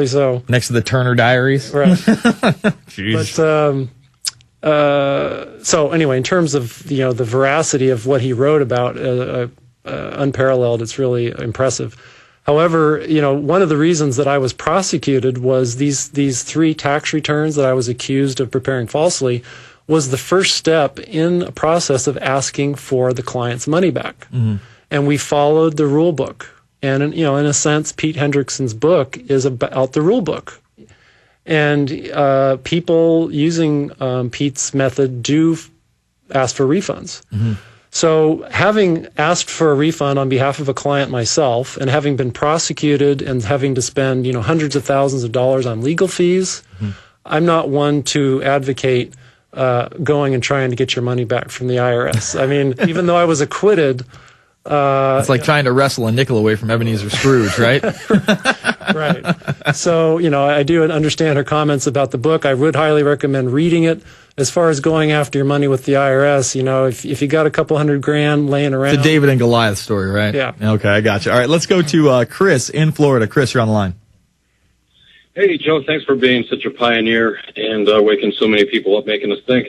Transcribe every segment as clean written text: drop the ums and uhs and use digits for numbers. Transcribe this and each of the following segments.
So next to the Turner Diaries, right? Jeez. But so anyway, in terms of the veracity of what he wrote about, unparalleled. It's really impressive. However, one of the reasons that I was prosecuted was these 3 tax returns that I was accused of preparing falsely was the first step in a process of asking for the client's money back. Mm-hmm. And we followed the rule book. And, in a sense, Pete Hendrickson's book is about the rule book. And people using Pete's method do ask for refunds. Mm-hmm. So having asked for a refund on behalf of a client myself and having been prosecuted and having to spend, hundreds of thousands of dollars on legal fees, mm-hmm. I'm not one to advocate going and trying to get your money back from the IRS. I mean, even though I was acquitted... it's like trying to wrestle a nickel away from Ebenezer Scrooge, right? Right. So, I do understand her comments about the book. I would highly recommend reading it. As far as going after your money with the IRS, if you got a couple $100,000 laying around. It's a David and Goliath story, right? Yeah. Okay, I got you. All right, let's go to Chris in Florida. Chris, you're on the line. Hey, Joe, thanks for being such a pioneer and waking so many people up, making us think.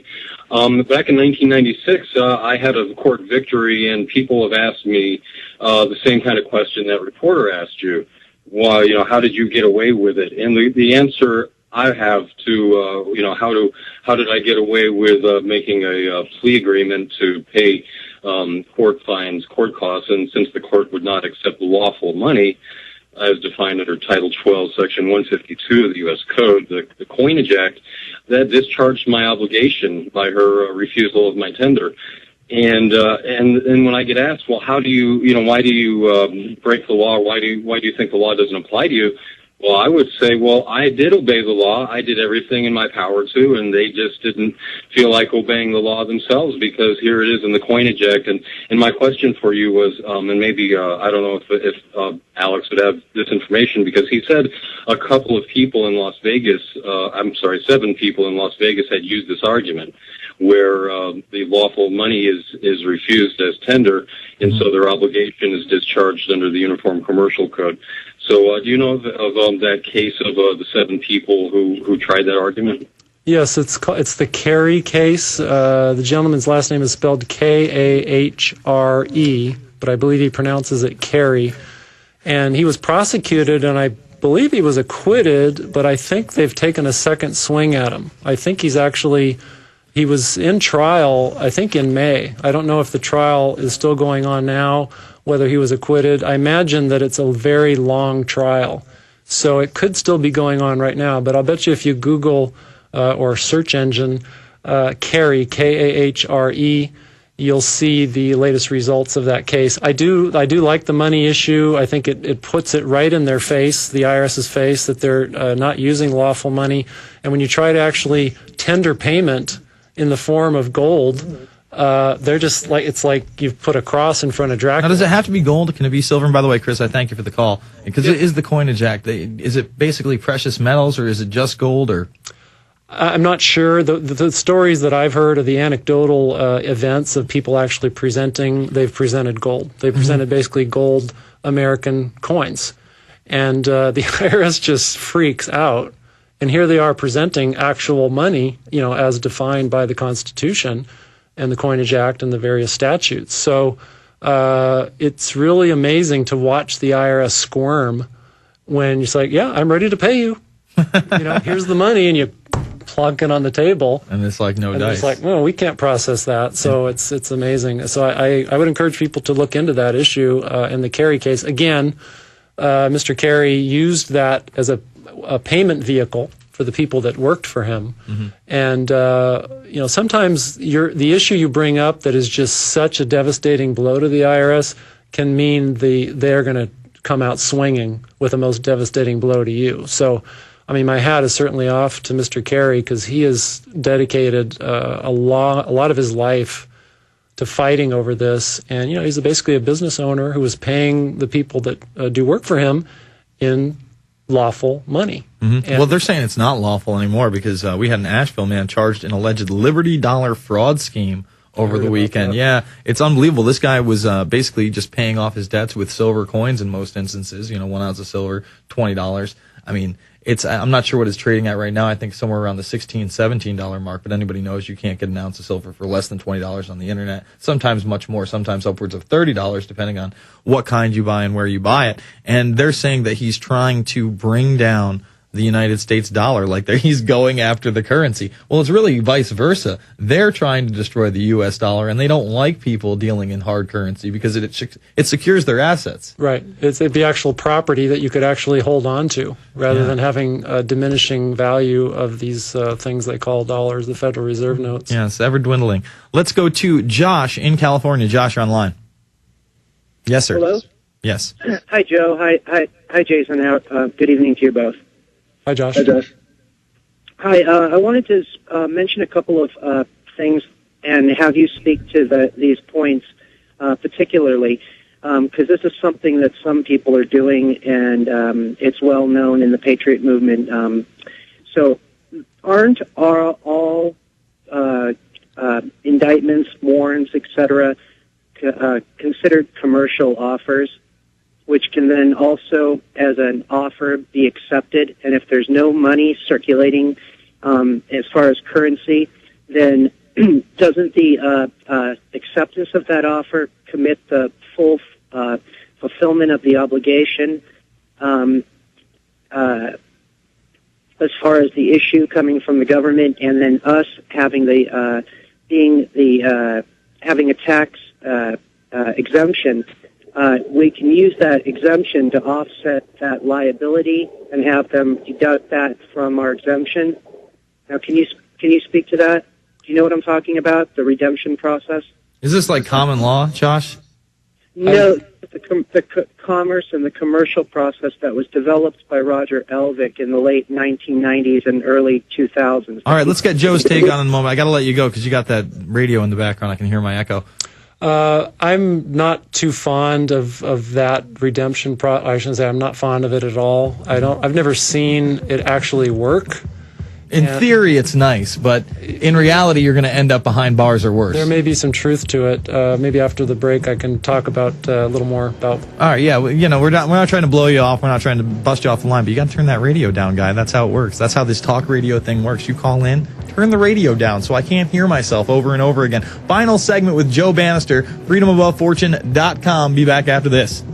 Back in 1996, I had a court victory, and people have asked me the same kind of question that reporter asked you. Why, how did you get away with it? And the answer I have to, how did I get away with making a plea agreement to pay court fines, court costs, and since the court would not accept lawful money, as defined under Title 12, Section 152 of the U.S. Code, the Coinage Act, that discharged my obligation by her refusal of my tender. And when I get asked, well, how do why do you break the law? Why do you think the law doesn't apply to you? Well, I would say, well, I did obey the law. I did everything in my power to, and they just didn't feel like obeying the law themselves because here it is in the Coinage Act. And my question for you was, and maybe, I don't know if Alex would have this information because he said a couple of people in Las Vegas, 7 people in Las Vegas had used this argument where the lawful money is refused as tender, and so their obligation is discharged under the Uniform Commercial Code. So do you know of that case of the 7 people who tried that argument? Yes, it's the Carey case. The gentleman's last name is spelled Kahre, but I believe he pronounces it Carey. And he was prosecuted, and I believe he was acquitted, but I think they've taken a second swing at him. I think he was in trial, I think in May. I don't know if the trial is still going on now, whether he was acquitted. I imagine that it's a very long trial. So it could still be going on right now. But I'll bet you if you Google or search engine Carey, Kahre, you'll see the latest results of that case. I do like the money issue. I think it puts it right in their face, the IRS's face, that they're not using lawful money. And when you try to actually tender payment in the form of gold, they're just like, it's like you've put a cross in front of Dracula. Now, does it have to be gold? Can it be silver? And by the way, Chris, I thank you for the call. Because it is the Coinage Act. Is it basically precious metals, or is it just gold? Or I'm not sure. The stories that I've heard of the anecdotal events of people actually they've presented gold. They've presented basically gold American coins. And the IRS just freaks out. And here they are presenting actual money, as defined by the Constitution and the Coinage Act and the various statutes. So it's really amazing to watch the IRS squirm when you're like, yeah, I'm ready to pay you. Here's the money, and you plunk it on the table. And it's like no dice. It's like, well, we can't process that. So it's amazing. So I would encourage people to look into that issue in the Carey case. Again, Mr. Carey used that as a payment vehicle for the people that worked for him. Mm-hmm. And, sometimes the issue you bring up that is just such a devastating blow to the IRS can mean they're going to come out swinging with the most devastating blow to you. So, my hat is certainly off to Mr. Carey because he has dedicated a lot of his life to fighting over this. And, he's basically a business owner who is paying the people that do work for him in lawful money. Mm-hmm. Well, they're saying it's not lawful anymore because we had an Asheville man charged in alleged Liberty Dollar fraud scheme over the weekend. Yeah, it's unbelievable. This guy was basically just paying off his debts with silver coins in most instances. 1 ounce of silver, $20. I'm not sure what it's trading at right now. I think somewhere around the $16, $17 mark, but anybody knows you can't get an ounce of silver for less than $20 on the internet. Sometimes much more, sometimes upwards of $30, depending on what kind you buy and where you buy it. And they're saying that he's trying to bring down the United States dollar, like he's going after the currency. Well, it's really vice versa. They're trying to destroy the U.S. dollar, and they don't like people dealing in hard currency because it secures their assets. Right. It's the actual property that you could actually hold on to, rather than having a diminishing value of these things they call dollars, the Federal Reserve notes. Yeah, it's ever dwindling. Let's go to Josh in California. Josh, you're online. Yes, sir. Hello? Yes. Hi, Joe. Hi, Jason. Good evening to you both. Hi, Josh. Hi, Josh. Hi. I wanted to mention a couple of things and have you speak to these points particularly, because this is something that some people are doing, and it's well known in the Patriot movement. So, aren't all indictments, warrants, etc., considered commercial offers, which can then also, as an offer, be accepted? And if there's no money circulating as far as currency, then doesn't the acceptance of that offer commit the full fulfillment of the obligation as far as the issue coming from the government, and then us having having a tax exemption? We can use that exemption to offset that liability and have them deduct that from our exemption. Now, can you speak to that? Do you know what I'm talking about? The redemption process? Is this like common law, Josh? No, the commerce and the commercial process that was developed by Roger Elvick in the late 1990s and early 2000s. All right, let's get Joe's take on it in a moment. I got to let you go because you got that radio in the background. I can hear my echo. I'm not too fond of that redemption I shouldn't say I'm not fond of it at all. I've never seen it actually work. In theory, it's nice, but in reality, you're going to end up behind bars or worse. There may be some truth to it. Maybe after the break, I can talk about a little more about. All right, yeah, we're not trying to blow you off. We're not trying to bust you off the line, but you got to turn that radio down, guy. That's how it works. That's how this talk radio thing works. You call in, turn the radio down so I can't hear myself over and over again. Final segment with Joe Banister, freedomabovefortune.com. Be back after this.